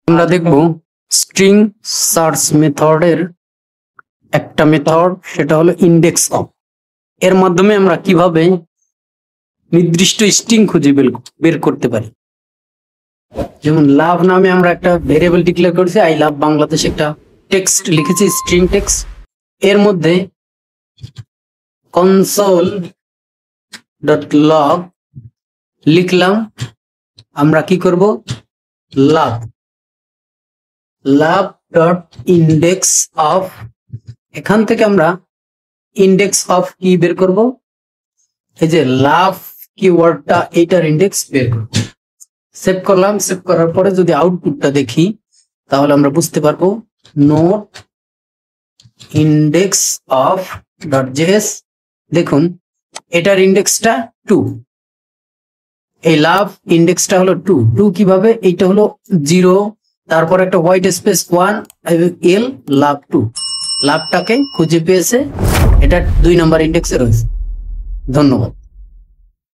আমরা দেখব string search মেথডের একটা মেথড, সেটা হলো ইন্ডেক্স অফ। এর মাধ্যমে আমরা কিভাবে নির্দিষ্ট স্ট্রিং খুঁজে বের করতে পারি। যেমন লাভ নামে আমরা একটা ভেরিয়েবল ডিক্লেয়ার করেছি, আই লাভ বাংলাদেশ, একটা টেক্সট লিখেছি, স্ট্রিং টেক্সট। এর মধ্যে console.log লিখলাম, আমরা কি করব, লাভ ডট ইন্ডেক্স অফ। এখান থেকে আমরা ইন্ডেক্স অফ কি বের করব, এই যে লাভ কিওয়ার্ডটা, এইটার ইন্ডেক্স বের করব। সেভ করলাম। সেভ করার পরে যদি আউটপুটটা দেখি তাহলে আমরা বুঝতে পারবো। Note index of dot JS, দেখুন এটার ইন্ডেক্সটা 2, এই লাভ ইন্ডেক্সটা হলো 2 কিভাবে, এইটা হলো 0, তারপর একটা হোয়াইট স্পেস 1 এল লাভ 2, লাভটাকে খুঁজে পেয়েছে, এটা 2 নম্বর ইন্ডেক্সে রয়েছে। ধন্যবাদ।